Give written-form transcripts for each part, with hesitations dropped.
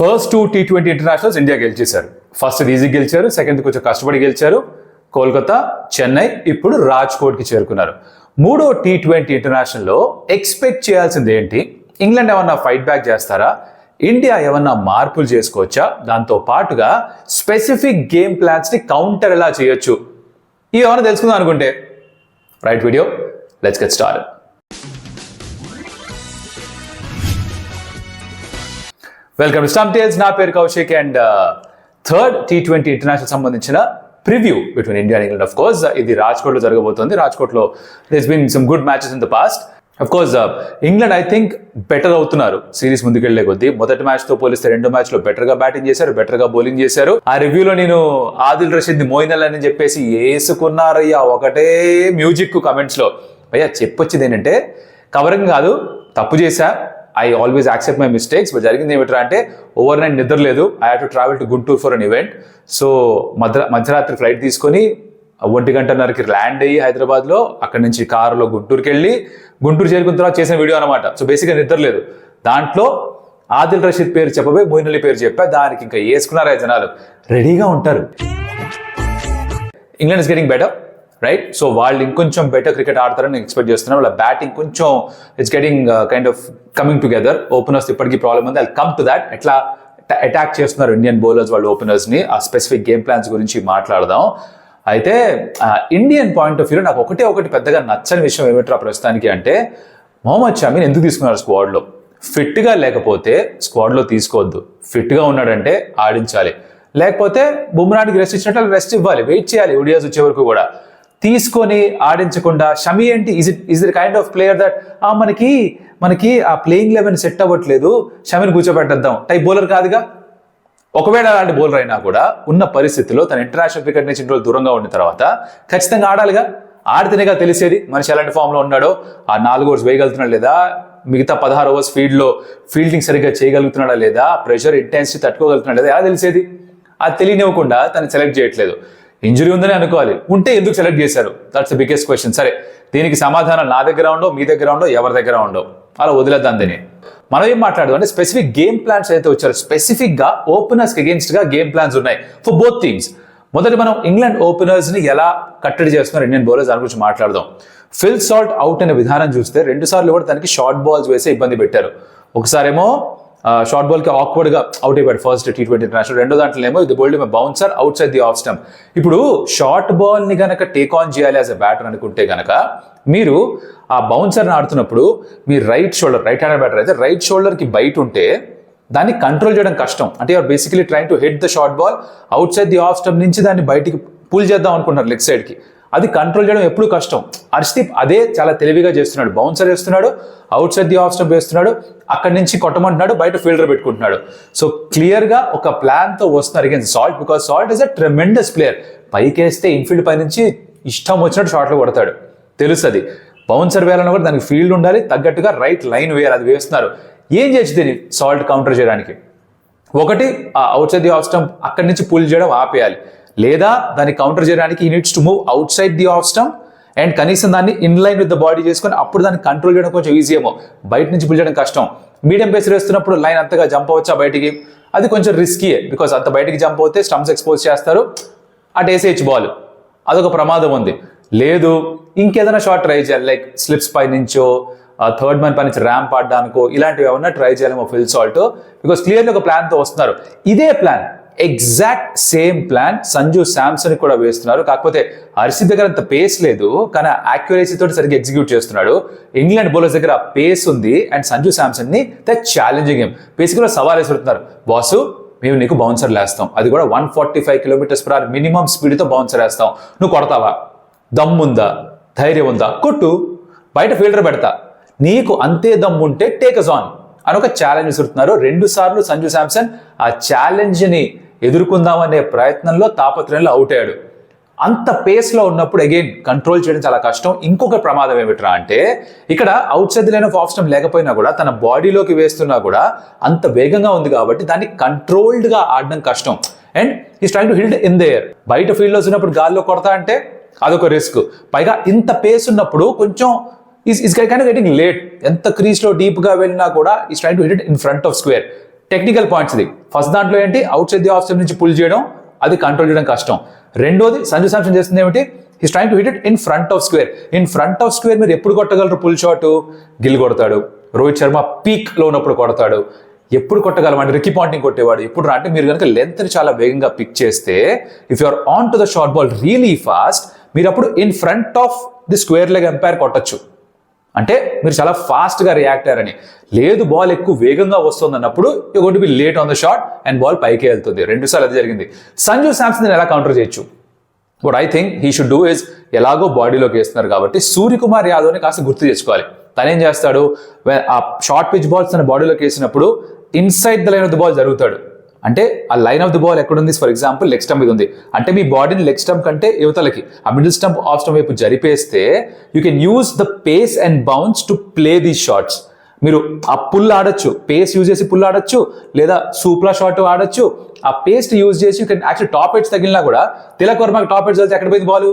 First 2 T20 internationals India గెలిచేశారు. First easy గెలిచారు, second కొంచెం కష్టపడి గెలిచారు. కోల్కతా, చెన్నై, ఇప్పుడు రాజ్కోట్కి చేరుకున్నారు. మూడో T20 ఇంటర్నేషనల్లో ఎక్స్పెక్ట్ చేయాల్సింది ఏంటి? ఇంగ్లాండ్ ఏమన్నా ఫైట్ బ్యాక్ చేస్తారా? ఇండియా ఏమన్నా మార్పులు చేసుకోవచ్చా? దాంతో పాటుగా స్పెసిఫిక్ గేమ్ ప్లాన్స్ని కౌంటర్ ఎలా చేయొచ్చు? ఏమన్నా తెలుసుకుందాం అనుకుంటే right video, let's get started. Welcome to stump tales. నా పేరు Kaushik and third T20 international సంబంధించిన preview between India and England. Of course ఇది రాజ్కోట్లో జరగబోతోంది. రాజ్కోట్లో there's been some good matches in the past. Of course England I think better అవుతున్నారు series ముందుకెళ్లే కొద్దీ. మొదటి మ్యాచ్ తో పోలిస్తే రెండో మ్యాచ్ లో బెటర్ గా బ్యాటింగ్ చేశారు, బెటర్ గా బౌలింగ్ చేశారు. ఆ రివ్యూలో నేను ఆదిల్ రషీద్ ని మోయిన్ అలీ అని చెప్పేసి వేసుకున్నారయ్యా ఒకటే మ్యూజిక్ కమెంట్స్ లో. అయ్యా చెప్పొచ్చింది ఏంటంటే కవరింగ్ కాదు, తప్పు చేశా, I always accept my mistakes. But జరిగింది ఏమిట్రా అంటే ఓవర్ నైట్ నిద్ర లేదు. I have to travel to Guntur for an event. So మధ్యరాత్రి ఫ్లైట్ తీసుకొని 1:30కి ల్యాండ్ అయ్యి హైదరాబాద్లో, అక్కడి నుంచి కారులో గుంటూరుకి వెళ్ళి గుంటూరు చేరుకున్న తర్వాత చేసిన వీడియో అనమాట. సో బేసిక్గా నిద్ర లేదు. దాంట్లో ఆదిల్ రషీద్ పేరు చెప్పబోయి మోయిన్ అలీ పేరు చెప్పా. దానికి ఇంకా వేసుకున్నారా జనాలు, రెడీగా ఉంటారు. England is getting better, right? So వాళ్ళు ఇంకొంచెం బెటర్ క్రికెట్ ఆడతారని నేను ఎక్స్పెక్ట్ చేస్తున్నాను. వాళ్ళ బ్యాటింగ్ కొంచెం it's getting kind of coming together. Openers ఇప్పటికీ ప్రాబ్లమ్ ఉంది. I come to that. ఎట్లా అటాక్ చేస్తున్నారు ఇండియన్ బౌలర్స్ వాళ్ళ ఓపెనర్స్ని, ఆ స్పెసిఫిక్ గేమ్ ప్లాన్స్ గురించి మాట్లాడదాం. అయితే ఇండియన్ పాయింట్ ఆఫ్ వ్యూలో నాకు ఒకటి పెద్దగా నచ్చని విషయం ఏమిట్రా ప్రస్తుతానికి అంటే, మొహమ్మద్ షమీని ఎందుకు తీసుకున్నారు స్క్వాడ్లో? ఫిట్గా లేకపోతే స్క్వాడ్లో తీసుకోవద్దు. ఫిట్గా ఉన్నాడంటే ఆడించాలి, లేకపోతే బుమ్రానికి రెస్ట్ ఇచ్చినట్టు రెస్ట్ ఇవ్వాలి, వెయిట్ చేయాలి ఓడియాస్ వచ్చే వరకు కూడా. తీసుకొని ఆడించకుండా షమీ ఏంటి, is it kind of player that మనకి ఆ ప్లేయింగ్ 11 సెట్ అవ్వట్లేదు, షమీని కూర్చోబెట్టేద్దాం టైప్ బౌలర్ కాదుగా. ఒకవేళ అలాంటి బౌలర్ అయినా కూడా ఉన్న పరిస్థితిలో తన ఇంటర్నేషనల్ క్రికెట్ నుంచి ఇంట్లో దూరంగా ఉన్న తర్వాత ఖచ్చితంగా ఆడాలిగా. ఆడితేనేగా తెలిసేది మనిషి ఎలాంటి ఫామ్లో ఉన్నాడో, ఆ 4 ఓవర్స్ వేయగలుగుతున్నాడా లేదా, మిగతా 16 ఓవర్స్ ఫీల్డింగ్ సరిగ్గా చేయగలుగుతున్నాడా లేదా, ప్రెషర్ ఇంటెన్సిటీ తట్టుకోగలుగుతున్నాడా లేదా, ఎలా తెలిసేది? అది తెలియనివ్వకుండా తను సెలెక్ట్ చేయట్లేదు. ఇంజురీ ఉందని అనుకోవాలి, ఉంటే ఎందుకు సెలెక్ట్ చేశారు? That's the biggest question. సరే, దీనికి సమాధానం నా దగ్గర ఉండవు, మీ దగ్గర ఉండవు, ఎవరి దగ్గర ఉండవు. అలా వదిలేద్దాం దీన్ని. మనం ఏం మాట్లాడదాం అంటే స్పెసిఫిక్ గేమ్ ప్లాన్స్ అయితే వచ్చారు. స్పెసిఫిక్గా ఓపెనర్స్కి అగేన్స్ట్గా గేమ్ ప్లాన్స్ ఉన్నాయి ఫర్ బోత్ టీమ్స్. మొదటి మనం ఇంగ్లాండ్ ఓపెనర్స్ని ఎలా కట్టడి చేస్తున్నారు ఇండియన్ బౌలర్స్ దాని గురించి మాట్లాడదాం. ఫిల్ సాల్ట్ అవుట్ అనే విధానం చూస్తే 2 సార్లు కూడా తనకి షార్ట్ బాల్స్ వేసే ఇబ్బంది పెట్టారు. ఒకసారేమో షార్ట్ బాల్కి ఆక్వర్డ్గా అవుట్ అయిపోయాడు ఫస్ట్ T20 ఇంటర్నేషనల్. రెండో దాంట్లో ఏమో ఇది bowled bouncer outside the off stump. ఇప్పుడు షార్ట్ బాల్ని గనక టేక్ ఆన్ చేయాలి యాజ్ అ బ్యాటర్ అనుకుంటే గనక మీరు ఆ బౌన్సర్ని ఆడుతున్నప్పుడు మీ రైట్ హ్యాండెడ్ బ్యాటర్ అయితే రైట్ షోల్డర్కి బయట ఉంటే దాన్ని కంట్రోల్ చేయడం కష్టం. అంటే you're basically trying to hit the short ball outside the off stump నుంచి దాన్ని బయటికి పుల్ చేద్దాం అనుకుంటున్నారు లెగ్ సైడ్కి. అది కంట్రోల్ చేయడం ఎప్పుడు కష్టం. హర్షదీప్ అదే చాలా తెలివిగా చేస్తున్నాడు. బౌన్సర్ వేస్తున్నాడు, out side the off stump వేస్తున్నాడు, అక్కడి నుంచి కొట్టమంటున్నాడు, బయట ఫీల్డర్ పెట్టుకుంటున్నాడు. సో క్లియర్గా ఒక ప్లాన్తో వస్తున్నారు against Salt, because Salt is a tremendous player. పైకేస్తే ఇన్ఫీల్డ్ పై నుంచి ఇష్టం వచ్చినట్టు షాట్లు కొడతాడు, తెలుస్తుంది. బౌన్సర్ వేయాలన్నా కూడా దానికి ఫీల్డ్ ఉండాలి, తగ్గట్టుగా రైట్ లైన్ వేయాలి, అది వేస్తున్నారు. ఏం చేయొచ్చు దీన్ని సాల్ట్ కౌంటర్ చేయడానికి? ఒకటి, ఆ out side the off stump అక్కడి నుంచి పుల్ చేయడం ఆపేయాలి, లేదా దాన్ని కౌంటర్ చేయడానికి ఈ needs to move out side the off stump and కనీసం దాన్ని in line with the body చేసుకొని అప్పుడు దాన్ని కంట్రోల్ చేయడం కొంచెం ఈజీ ఏమో. బయట నుంచి పుల్ చేయడం కష్టం. మీడియం పేసర్ వేస్తున్నప్పుడు లైన్ అంతగా జంప్ అవ్వచ్చా బయటికి? అది కొంచెం రిస్కీయే, బికాస్ అంత బయటికి జంప్ అవుతే స్టంప్స్ ఎక్స్పోజ్ చేస్తారు, అటు వేసేయచ్చు బాల్, అదొక ప్రమాదం ఉంది. లేదు ఇంకేదైనా షాట్ ట్రై చేయాలి, లైక్ స్లిప్స్ పై నుంచో థర్డ్ మ్యాన్ పై నుంచి ర్యాంప్ ఆడడానికో ఇలాంటివి ఏమన్నా ట్రై చేయాలేమో ఫిల్ సాల్ట్, బికాస్ క్లియర్లీ ఒక ప్లాన్తో వస్తున్నారు. ఇదే plan, exact same plan Sanju Samson కూడా వేస్తున్నారు. కాకపోతే హర్షదీప్ దగ్గర అంత పేస్ లేదు, కానీ యాక్యురసీ తోటి సరిగ్గా ఎగ్జిక్యూట్ చేస్తున్నాడు. ఇంగ్లాండ్ బౌలర్స్ దగ్గర పేస్ ఉంది అండ్ సంజు శాంసన్ ని ద ఛాలెంజింగ్ గేమ్ బేసిక్గా సవాల్ వేసుకుంటున్నారు. బాసు, మేము నీకు బౌన్సర్ వేస్తాం, అది కూడా 145 km/h మినిమం స్పీడ్తో బౌన్సర్ వేస్తాం, నువ్వు కొడతావా? దమ్ముందా, ధైర్యం ఉందా? కొట్టు, బయట ఫీల్డర్ పెడతా, నీకు అంతే దమ్ముంటే టేక్ అస్ ఆన్ అని ఒక ఛాలెంజ్ విసురుతున్నారు. 2 సార్లు సంజు శాంసన్ ఆ ఛాలెంజ్ని ఎదుర్కొందామనే ప్రయత్నంలో తాపత్రయంలో అవుట్ అయ్యాడు. అంత పేస్లో ఉన్నప్పుడు అగైన్ కంట్రోల్ చేయడం చాలా కష్టం. ఇంకొక ప్రమాదం ఏమిట్రా అంటే, ఇక్కడ out side line of off stump లేకపోయినా కూడా తన బాడీలోకి వేస్తున్నా కూడా అంత వేగంగా ఉంది కాబట్టి దాన్ని కంట్రోల్డ్గా ఆడడం కష్టం. And is trying to hit in the air. బయట ఫీల్డ్లో వచ్చినప్పుడు గాల్లో కొడతా అంటే అదొక రిస్క్. పైగా ఇంత పేస్ ఉన్నప్పుడు కొంచెం is kind of getting late. ఎంత క్రీజ్లో డీప్గా వెళ్ళినా కూడా is trying to hit it in front of square. Technical points ఇది. ఫస్ట్ దాంట్లో ఏంటి, out side the off stump నుంచి పుల్ చేయడం, అది కంట్రోల్ చేయడం కష్టం. రెండోది సంజు శాంసన్ చేస్తుంది ఏమిటి, he's trying to hit it in front of square. In front of square మీరు ఎప్పుడు కొట్టగలరు పుల్ షాట్, గిల్ కొడతాడు, రోహిత్ శర్మ పీక్ లో ఉన్నప్పుడు కొడతాడు. ఎప్పుడు కొట్టగలం అంటే రికీ పాయింటింగ్ కొట్టేవాడు. ఇప్పుడు అంటే మీరు కనుక లెంత్ ని చాలా వేగంగా పిక్ చేస్తే, if you are on to the short ball really fast, మీరు అప్పుడు in front of the square leg umpire కొట్టచ్చు. అంటే మీరు చాలా ఫాస్ట్ గా రియాక్ట్ అయ్యారని. లేదు బాల్ ఎక్కువ వేగంగా వస్తుంది అన్నప్పుడు you going to be late on the shot and ball పైకి వెళ్తుంది. 2 సార్లు అది జరిగింది. సంజు శాంసన్ ఎలా కౌంటర్ చేయొచ్చు, what I think he should do is, ఎలాగో బాడీలోకి వేస్తున్నారు కాబట్టి సూర్యకుమార్ యాదవ్ని కాస్త గుర్తు తెచ్చుకోవాలి. తనేం చేస్తాడు, ఆ షార్ట్ పిచ్ బాల్స్ తన బాడీలోకి వేసినప్పుడు inside the line of the ball జరుగుతాడు. అంటే ఆ లైన్ ఆఫ్ ది బాల్ ఎక్కడుంది, ఫర్ ఎగ్జాంపుల్ లెగ్ స్టంప్ మీద ఉంది అంటే మీ బాడీని లెగ్ స్టంప్ కంటే యువతలకి ఆ మిడిల్ స్టంప్ ఆఫ్ స్టంప్ వైపు జరిపేస్తే you can use the pace and bounce to play these shots. మీరు ఆ పుల్ ఆడొచ్చు, పేస్ యూజ్ చేసి పుల్ ఆడొచ్చు, లేదా సూప్లా షాట్ ఆడొచ్చు. ఆ పేస్ యూజ్ చేసి you can actually top edge తగిలినా కూడా, తిలక్ వర్మకి టాప్ ఎడ్జ్ వెళ్తే ఎక్కడ పోయింది బాల్,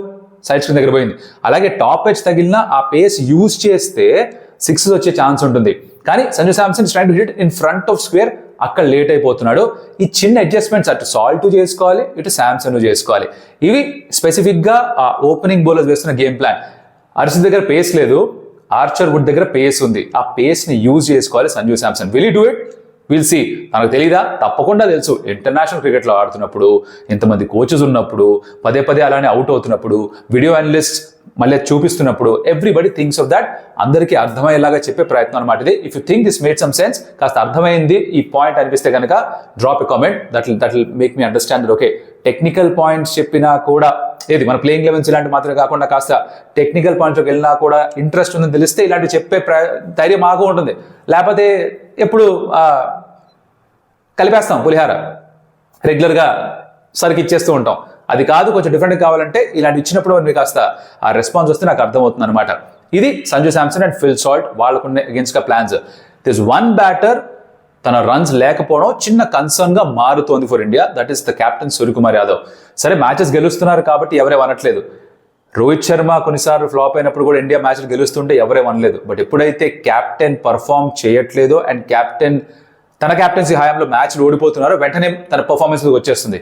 సైడ్ స్క్రీన్ దగ్గర పోయింది. అలాగే టాప్ ఎడ్జ్ తగిలినా ఆ పేస్ యూజ్ చేస్తే 6 వచ్చే ఛాన్స్ ఉంటుంది. కానీ Sanju Samson trying to hit in front of square, అక్కడ లేట్ అయిపోతున్నాడు. ఈ చిన్న అడ్జస్ట్మెంట్స్ అటు సాల్ట్ చేసుకోవాలి, ఇటు శాంసన్ చేసుకోవాలి. ఇవి స్పెసిఫిక్ గా ఆ ఓపెనింగ్ బౌలర్స్ వేస్తున్న గేమ్ ప్లాన్. హర్షిత్ దగ్గర పేస్ లేదు, ఆర్చర్ వుడ్ దగ్గర పేస్ ఉంది. ఆ పేస్ ని యూజ్ చేసుకోవాలి Sanju Samson. Will you do it, will see. మనకు తెలీదా, తప్పకుండా తెలుసు. ఇంటర్నేషనల్ క్రికెట్లో ఆడుతున్నప్పుడు, ఇంతమంది కోచెస్ ఉన్నప్పుడు, పదే పదే అలానే అవుట్ అవుతున్నప్పుడు, వీడియో అనలిస్ట్ మళ్ళీ చూపిస్తున్నప్పుడు, ఎవ్రీబడి థింక్స్ ఆఫ్ దాట్. అందరికీ అర్థమయ్యేలాగా చెప్పే ప్రయత్నం అనమాట ఇది. If you think this made some sense, కాస్త అర్థమైంది ఈ పాయింట్ అనిపిస్తే కనుక drop a comment, that will make me understand. Okay, technical points చెప్పినా కూడా, ఏది మన ప్లేయింగ్ లెవెన్స్ ఇలాంటి మాత్రమే కాకుండా కాస్త టెక్నికల్ పాయింట్స్లోకి వెళ్ళినా కూడా ఇంట్రెస్ట్ ఉందని తెలిస్తే ఇలాంటి చెప్పే ధైర్యం మాకు ఉంటుంది. లేకపోతే ఎప్పుడు కలిపేస్తాం పులిహార, రెగ్యులర్గా సరికి ఇచ్చేస్తూ ఉంటాం. అది కాదు, కొంచెం డిఫరెంట్ కావాలంటే ఇలాంటి ఇచ్చినప్పుడు మీకు కాస్త ఆ రెస్పాన్స్ వస్తే నాకు అర్థమవుతుంది అనమాట. ఇది Sanju Samson and Phil Salt వాళ్ళకున్న అగేన్స్ట్ గా ప్లాన్స్. దిస్ వన్ బ్యాటర్ తన రన్స్ లేకపోవడం చిన్న కన్సర్న్ గా మారుతోంది for India, that is the captain Suryakumar Yadav. సరే మ్యాచెస్ గెలుస్తున్నారు కాబట్టి ఎవరేమనట్లేదు. రోహిత్ శర్మ కొన్నిసార్లు ఫ్లాప్ అయినప్పుడు కూడా ఇండియా మ్యాచ్లు గెలుస్తుంటే ఎవరేమనలేదు. బట్ ఎప్పుడైతే కెప్టెన్ పర్ఫామ్ చేయట్లేదో అండ్ తన కెప్టెన్సీ హయాంలో మ్యాచ్లు ఓడిపోతున్నారో వెంటనే తన పర్ఫార్మెన్స్ వచ్చేస్తుంది.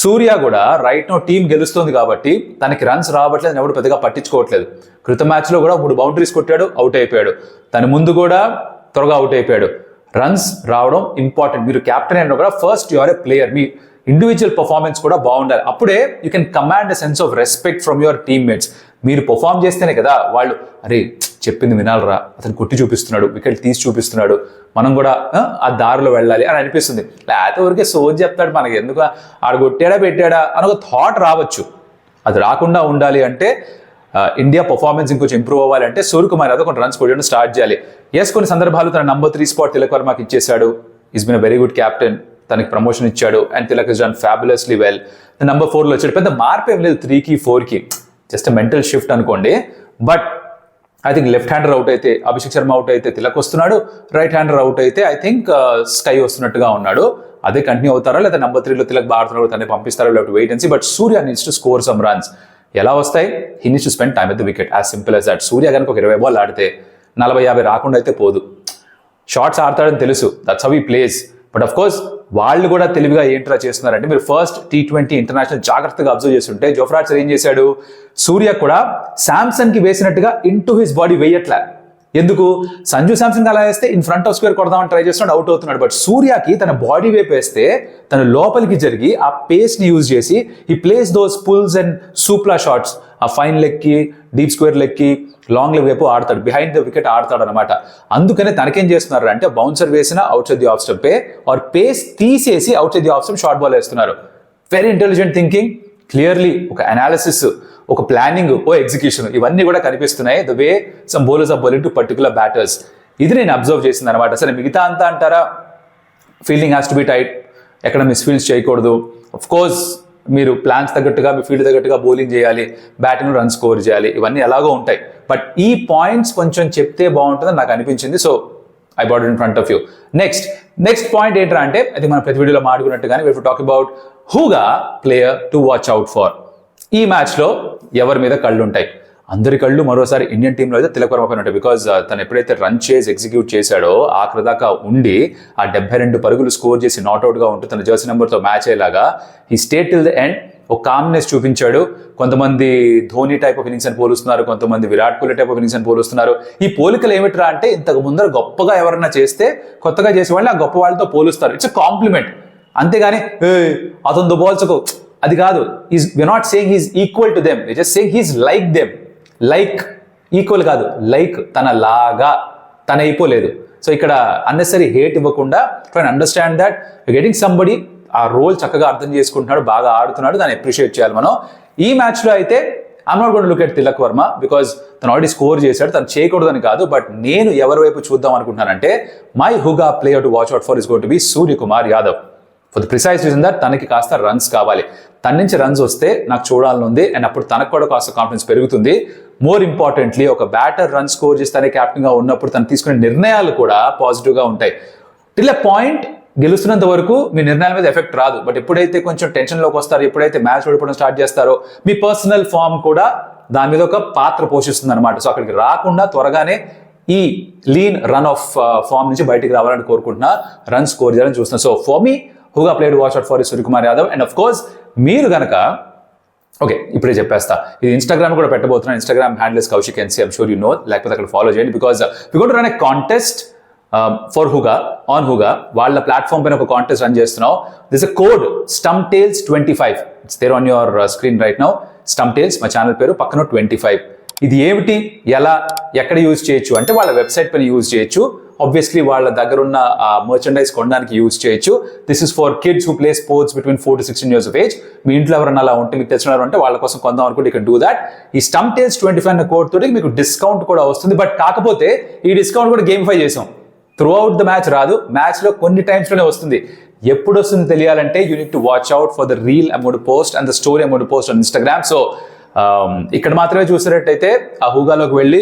సూర్య కూడా రైట్ నో టీం గెలుస్తుంది కాబట్టి తనకి రన్స్ రావట్లేదు, ఎవడు పెద్దగా పట్టించుకోవట్లేదు. క్రితం మ్యాచ్లో కూడా 3 బౌండరీస్ కొట్టాడు, అవుట్ అయిపోయాడు. తన ముందు కూడా త్వరగా అవుట్ అయిపోయాడు. రన్స్ రావడం ఇంపార్టెంట్. మీరు కెప్టెన్ అయినా కూడా first you are a player, మీ ఇండివిజువల్ పర్ఫార్మెన్స్ కూడా బాగుండాలి. అప్పుడే you can command a sense of respect from your teammates. మీరు పర్ఫామ్ చేస్తేనే కదా వాళ్ళు, అరే చెప్పింది వినాలరా, అతను కొట్టి చూపిస్తున్నాడు, వికెట్ తీసి చూపిస్తున్నాడు, మనం కూడా ఆ దారిలో వెళ్ళాలి అని అనిపిస్తుంది. లేకపోతే ఊరికే సోజ్ చెప్తాడు, మనకి ఎందుకు ఆడు కొట్టాడా పెట్టాడా అని ఒక థాట్ రావచ్చు. అది రాకుండా ఉండాలి అంటే ఇండియా పర్ఫార్మెన్స్ ఇంకొంచెం ఇంప్రూవ్ అవ్వాలి అంటే సూర్యకుమార్ యాదవ్ కొన్ని రన్స్ కొట్టడం స్టార్ట్ చేయాలి. ఎస్, కొన్ని సందర్భాలు తన నంబర్ 3 స్పాట్ తిలక్ వర్మకి ఇచ్చేశాడు. He's been a very good captain, తనకి ప్రమోషన్ ఇచ్చాడు and Tilak is done fabulously well. Number 4లో వచ్చాడు. పెద్ద మార్పు ఏం లేదు 3కి 4కి, జస్ట్ మెంటల్ షిఫ్ట్ అనుకోండి. But I think left hander out అయితే అభిషేక్ శర్మ అవుట్ అయితే తిలక్ వస్తున్నాడు, రైట్ హ్యాండర్ అవుట్ అయితే ఐ థింక్ స్కై వస్తున్నట్టుగా ఉన్నాడు. అదే కంటిన్యూ అవుతారా లేదా నంబర్ 3లో తిలక్ బాడుతున్నాడు, తనని పంపిస్తారో లేకపోతే wait and see. But Surya needs to score some runs. ఎలా వస్తాయి, he needs to spend time at the wicket, as simple as that. Surya కనుక ఒక 20 బాల్ ఆడితే 40-50 రాకుండా అయితే పోదు. షార్ట్స్ ఆడతాడని తెలుసు, that's how he plays. But of course వాళ్ళు కూడా తెలివిగా ఏంట్రా చేస్తున్నారంటే, మీరు ఫస్ట్ T20 ఇంటర్నేషనల్ జాగ్రత్తగా అబ్జర్వ్ చేస్తుంటే జోఫ్రా ఆర్చర్ ఏం చేశాడు, సూర్య కూడా శాంసన్ కి వేసినట్టుగా ఇంటూ హిస్ బాడీ వేయట్లే. ఎందుకు, సంజు శాంసన్ అలా వేస్తే ఇన్ ఫ్రంట్ ఆఫ్ స్క్వేర్ కొడదామని ట్రై చేస్తున్నాడు, అవుట్ అవుతున్నాడు. బట్ సూర్యకి తన బాడీ వైపు వేస్తే తన లోపలికి జరిగి ఆ పేస్ ని యూజ్ చేసి ఈ plays those pulls and supla shots, ఆ ఫైన్ లెగ్ కి, డీప్ స్క్వేర్ లెగ్ కి, లాంగ్ లెగ్ వైపు ఆడతాడు, బిహైండ్ ద వికెట్ ఆడతాడు అనమాట. అందుకనే తనకేం చేస్తున్నారు అంటే బౌన్సర్ వేసిన outside the off stump or pace తీసేసి outside the off stump short ball వేస్తున్నారు. వెరీ ఇంటెలిజెంట్ థింకింగ్, క్లియర్లీ ఒక అనాలిసిస్, ఒక ప్లానింగ్, ఓ ఎగ్జిక్యూషన్, ఇవన్నీ కూడా కనిపిస్తున్నాయి. The way some bowlers are bowling to particular batters. ఇది నేను అబ్జర్వ్ చేసింది అనమాట. సరే మిగతా అంతా అంటారా, fielding has to be tight, ఎక్కడ మిస్ ఫీల్డ్స్ చేయకూడదు. అఫ్ కోర్స్ మీరు ప్లాన్స్ తగ్గట్టుగా, మీ ఫీల్డ్ తగ్గట్టుగా బౌలింగ్ చేయాలి, బ్యాటింగ్ రన్ స్కోర్ చేయాలి, ఇవన్నీ ఎలాగో ఉంటాయి. బట్ ఈ పాయింట్స్ కొంచెం చెప్తే బాగుంటుందని నాకు అనిపించింది. So I bought it in front of you. Next point ఏంట్రా అంటే, అది మనం ప్రతి వీడియోలో మాట్లాడుకున్నట్టుగానే we talk about Hooga player to watch out for. ఈ మ్యాచ్లో ఎవరి మీద కళ్ళు ఉంటాయి. అందరి కళ్ళు మరోసారి ఇండియన్ టీంలో అయితే తిలక్ వర్మ పైన ఉంటాయి. బికాజ్ తను ఎప్పుడైతే రన్ చేసి ఎగ్జిక్యూట్ చేశాడో ఆఖరి దాకా ఉండి ఆ 72 పరుగులు స్కోర్ చేసి నాట్అవుట్గా ఉంటూ తన జెర్సీ నెంబర్తో మ్యాచ్ అయ్యేలాగా ఈ స్టేట్ టిల్ ద ఎండ్ ఒక కామ్నెస్ చూపించాడు. కొంతమంది ధోని టైప్ ఆఫ్ ఇన్నింగ్స్ అని పోలుస్తున్నారు, కొంతమంది Virat Kohli type of innings అని పోలుస్తున్నారు. ఈ పోలికలు ఏమిట్రా అంటే ఇంతకు ముందర గొప్పగా ఎవరైనా చేస్తే కొత్తగా చేసే వాళ్ళు ఆ గొప్ప వాళ్ళతో పోలుస్తారు. ఇట్స్ అ కాంప్లిమెంట్, అంతేగాని అతను బోల్స్కు అది కాదు. We're not saying he's equal to them, just saying he's like them. Like equal కాదు, లైక్ తన లాగా తన అయిపోలేదు. సో ఇక్కడ అన్నెసరీ హేట్ ఇవ్వకుండా try understand that getting somebody ఆ రోల్ చక్కగా అర్థం చేసుకుంటున్నాడు, బాగా ఆడుతున్నాడు, దాన్ని అప్రిషియేట్ చేయాలి మనం. ఈ మ్యాచ్లో అయితే I'm not going to look at Tilak Varma because తను ఆల్రెడీ స్కోర్ చేశాడు, తను చేయకూడదని కాదు. బట్ నేను ఎవరి వైపు చూద్దాం అనుకుంటున్నానంటే my Hooga player to watch out for is going to be Suryakumar Yadav. For the precise reason that తనకి కాస్త రన్స్ కావాలి. తన నుంచి రన్స్ వస్తే నాకు చూడాలని ఉంది, అండ్ అప్పుడు తనకు కూడా కాస్త కాన్ఫిడెన్స్ పెరుగుతుంది. మోర్ ఇంపార్టెంట్లీ ఒక బ్యాటర్ రన్ స్కోర్ చేస్తానే కెప్టెన్గా ఉన్నప్పుడు తను తీసుకునే నిర్ణయాలు కూడా పాజిటివ్గా ఉంటాయి. టిల్ ఎ పాయింట్ గెలుస్తున్నంత వరకు మీ నిర్ణయాల మీద ఎఫెక్ట్ రాదు. బట్ ఎప్పుడైతే కొంచెం టెన్షన్లోకి వస్తారో, ఎప్పుడైతే మ్యాచ్ ఓడిపోవడం స్టార్ట్ చేస్తారో మీ పర్సనల్ ఫామ్ కూడా దాని మీద ఒక పాత్ర పోషిస్తుంది అనమాట. సో అక్కడికి రాకుండా త్వరగానే ఈ లీన్ రన్ ఆఫ్ ఫామ్ నుంచి బయటికి రావాలని కోరుకుంటున్నా, రన్ స్కోర్ చేయాలని చూస్తున్నా. So for me Hooga player watch out for Suryakumar Yadav. And of course మీరు కనుక ఓకే ఇప్పుడే చెప్పేస్తా, ఇది ఇన్స్టాగ్రామ్ కూడా పెట్టబోతున్నాను. Instagram handles Kaushik NC, I'm sure you know, లేకపోతే అక్కడ ఫాలో చేయండి. Because we going to run a contest for Hooga on Hooga. వాళ్ళ ప్లాట్ఫామ్ పైన ఒక కాంటెస్ట్ రన్ చేస్తున్నాం. This a code StumpTales25, it's there on your screen right now. StumpTales మా channel పేరు, పక్కన 25. ఇది ఏమిటి, ఎలా, ఎక్కడ యూజ్ చేయొచ్చు అంటే వాళ్ళ వెబ్సైట్ పైన యూజ్ చేయొచ్చు. ఆబ్వియస్లీ వాళ్ళ దగ్గర ఉన్న మర్చెండైజ్ కొనడానికి యూజ్ చేయొచ్చు. This is for kids who play sports between 4 to 16 years of age. మీ ఇంట్లో ఎవరైనా అలా ఉంటే, మీకు తెలిసిన అంటే వాళ్ళ కోసం కొందాం అనుకుంటే ఇక్కడ డూ దాట్. ఈ StumpTales25 అనే కోడ్ తోటి మీకు డిస్కౌంట్ కూడా వస్తుంది. బట్ కాకపోతే ఈ డిస్కౌంట్ కూడా గేమిఫై చేసాం. త్రూ అవుట్ ద మ్యాచ్ రాదు, మ్యాచ్లో కొన్ని టైమ్స్లోనే వస్తుంది. ఎప్పుడు వస్తుంది తెలియాలంటే you need to watch out for the reel amount post and the story amount post on Instagram. So ఇక్కడ మాత్రమే చూసినట్టయితే ఆ హుగాలోకి వెళ్ళి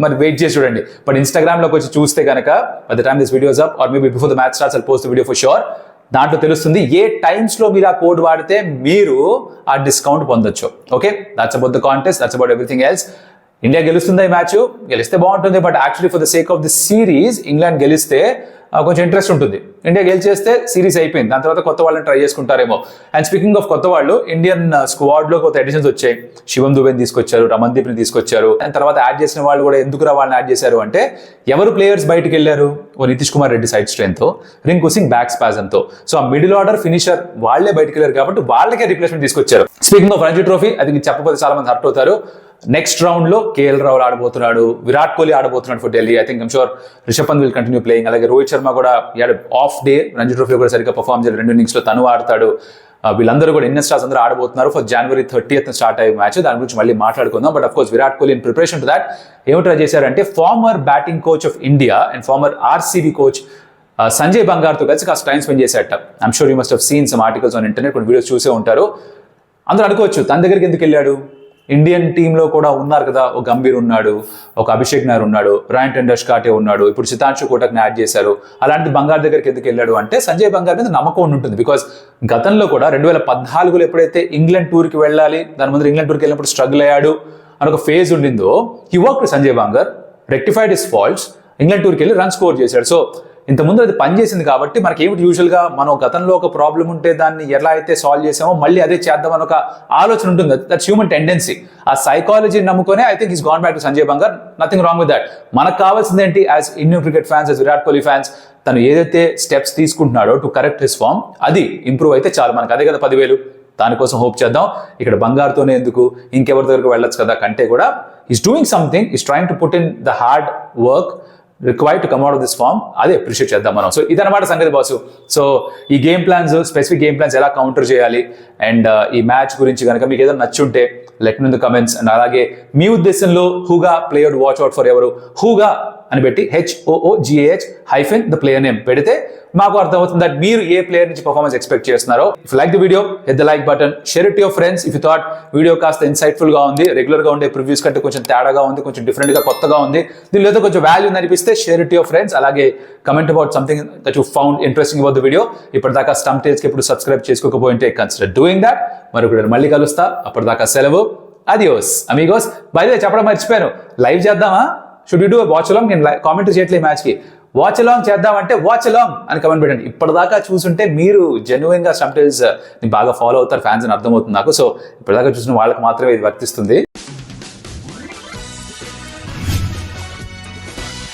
మరి వెయిట్ చేసి చూడండి. బట్ ఇన్స్టాగ్రామ్లోకి వచ్చి చూస్తే కనుక by the time this videos up or maybe before the match starts I'll post the video for sure. దాంట్లో తెలుస్తుంది ఏ టైమ్స్లో మీరు ఆ కోడ్ వాడితే మీరు ఆ డిస్కౌంట్ పొందొచ్చు. Okay, that's about the contest, that's about everything else. India గెలుస్తుంది ఈ మ్యాచ్, గెలిస్తే బాగుంటుంది. But actually for the sake of the series England గెలిస్తే కొంచెం ఇంట్రెస్ట్ ఉంటుంది. ఇండియా గెలిచేస్తే సిరీస్ అయిపోయింది, దాని తర్వాత కొత్త వాళ్ళని ట్రై చేసుకుంటారేమో. అండ్ స్పీకింగ్ ఆఫ్ కొత్త వాళ్ళు, ఇండియన్ స్క్వాడ్లో కొత్త ఎడిషన్స్ వచ్చాయి. శివం దుబేని తీసుకొచ్చారు, రమన్దీప్ని తీసుకొచ్చారు. అండ్ తర్వాత యాడ్ చేసిన వాళ్ళు కూడా ఎందుకురా వాళ్ళని యాడ్ చేశారు అంటే ఎవరు ప్లేయర్స్ బయటకు వెళ్ళారు, ఓ నితీష్ కుమార్ రెడ్డి సైడ్ స్ట్రెంగ్త్తో, రింకు సింగ్ బ్యాక్ స్పాజంతో. సో ఆ మిడిల్ ఆర్డర్ ఫినిషర్ వాళ్ళే బయటకు వెళ్ళారు కాబట్టి వాళ్ళకే రిప్లేస్మెంట్ తీసుకొచ్చారు. స్పీకింగ్ ఆఫ్ రంజీ ట్రోఫీ, అది చెప్పకపోతే చాలా మంది హర్ట్ అవుతారు. నెక్స్ట్ రౌండ్ లో కేఎల్ రాహుల్ ఆడబోతున్నాడు, విరాట్ కోహ్లీ ఆడబోతున్నాడు for Delhi. I think I'm sure Rishabh Pant will continue playing. అలాగే రోహిత్ శర్మ కూడా ఆఫ్ డే, రంజీ ట్రోఫీలో కూడా సరిగ్గా పర్ఫార్మ్ చేయాలి, 2 innings లో తను ఆడతాడు. వీళ్ళందరూ కూడా ఇండియన్ స్టార్స్ అందరూ ఆడబోతున్నారు. ఫర్ January 30th స్టార్ట్ అయ్యే మ్యాచ్, దాని గురించి మళ్ళీ మాట్లాడుకుందాం. But of course Virat Kohli in preparation to that ఏమిటో చేశారంటే former batting coach of India and former RCB coach Sanjay బంగార్తో కలిసి కాస్త టైం స్పెండ్ చేసేట. I'm sure you must have seen some articles on internet, కొన్ని వీడియోస్ చూసే ఉంటారు. అందరూ అనుకోవచ్చు తన దగ్గరికి ఎందుకు వెళ్ళాడు, ఇండియన్ టీంలో కూడా ఉన్నారు కదా, ఒక గంభీర్ ఉన్నాడు, ఒక అభిషేక్ నాయర్ ఉన్నాడు, రాయన్ టెండర్స్కాటే ఉన్నాడు, ఇప్పుడు సితాంశు కోటక్ని యాడ్ చేశారు. అలాంటి బంగార్ దగ్గరికి ఎందుకు వెళ్ళాడు అంటే సంజయ్ బంగార్ మీద నమ్మకం ఉంటుంది. బికాజ్ గతంలో కూడా 2014లో ఎప్పుడైతే ఇంగ్లాండ్ టూర్కి వెళ్ళాలి, దాని ముందు ఇంగ్లాండ్ టూర్కి వెళ్ళినప్పుడు స్ట్రగుల్ అయ్యాడు అని ఒక ఫేజ్ ఉండిందో, he work with Sanjay Bangar, rectified his faults, England టూర్కి వెళ్ళి రన్ స్కోర్ చేశాడు. సో ఇంతకుముందు అది పనిచేసింది కాబట్టి మనకి ఏమిటి యూజువల్గా మనం గతంలో ఒక ప్రాబ్లం ఉంటే దాన్ని ఎలా అయితే సాల్వ్ చేసామో మళ్ళీ అదే చేద్దామని ఒక ఆలోచన ఉంటుంది. That's human tendency. ఆ సైకాలజీని నమ్ముకొని I think he's gone back to Sanjay Bangar. Nothing wrong with that. మనకు కావాల్సింది ఏంటి, as Indian cricket fans, as Virat Kohli fans, తను ఏదైతే స్టెప్స్ తీసుకుంటున్నాడో టు కరెక్ట్ హిస్ ఫామ్, అది ఇంప్రూవ్ అయితే చాలు మనకు. అదే కదా 10,000. దానికోసం హోప్ చేద్దాం. ఇక్కడ బంగారుతోనే ఎందుకు, ఇంకెవరి దగ్గరకు వెళ్ళొచ్చు కదా కంటే కూడా he's doing something, he's trying to put in the hard work required to come out of this form. అదే అప్రిషియేట్ చేద్దాం మనం. సో ఇదన్నమాట సంగతి బాసు. సో ఈ game plans, specific game plans ఎలా కౌంటర్ చేయాలి అండ్ ఈ మ్యాచ్ గురించి కనుక మీకు ఏదైనా నచ్చుంటే let me in the comments. And అలాగే మీ ఉద్దేశంలో Hooga player watch out for ఎవరు, హుగా అని పెట్టి HOOGAH - the player name పెడితే మాకు అర్థమవుతుంది దట్ మీరు ఏ ప్లేయర్ నుంచి పర్ఫార్మెన్స్ ఎక్స్పెక్ట్ చేస్తున్నారో. If like the video, hit the like button, share it to your friends. If you thought video కాస్త ఇన్సైట్ఫుల్ గా ఉంది, రెగ్యులర్ గా ఉండే ప్రివ్యూస్ కంటే కొంచెం తేడాగా ఉంది, కొంచెం డిఫరెంట్ గా కొత్తగా ఉంది, దీనిలో ఏదో కొంచెం వాల్యూ అనిపిస్తే share it to your friends. అలాగే comment about something that you found interesting about the video. ఇప్పటిదాకా స్టంప్ టేల్స్ కి ఎప్పుడు సబ్స్క్రైబ్ చేసుకోకపోయింటే కన్సిడర్ డూయింగ్ దాట్. మరొకటి మళ్ళీ కలుస్తా, అప్పటిదాకా సెలవు. Adios amigos. By the way చెప్పడం మర్చిపోయాను, లైవ్ చేద్దామా? Should you do watch along? నేను కామెంటరీ చేయట్లేదు మ్యాచ్కి. వాచ్ అలాంగ్ చేద్దామంటే వాచ్ అలాంగ్ అని కమెంట్ పెట్టండి. ఇప్పటిదాకా చూసుంటే మీరు జెన్యున్ గా స్టంప్ టైల్స్ బాగా ఫాలో అవుతారు ఫ్యాన్స్ అని అర్థమవుతుంది నాకు. సో ఇప్పటిదాకా చూసిన వాళ్ళకి మాత్రమే ఇది వర్తిస్తుంది.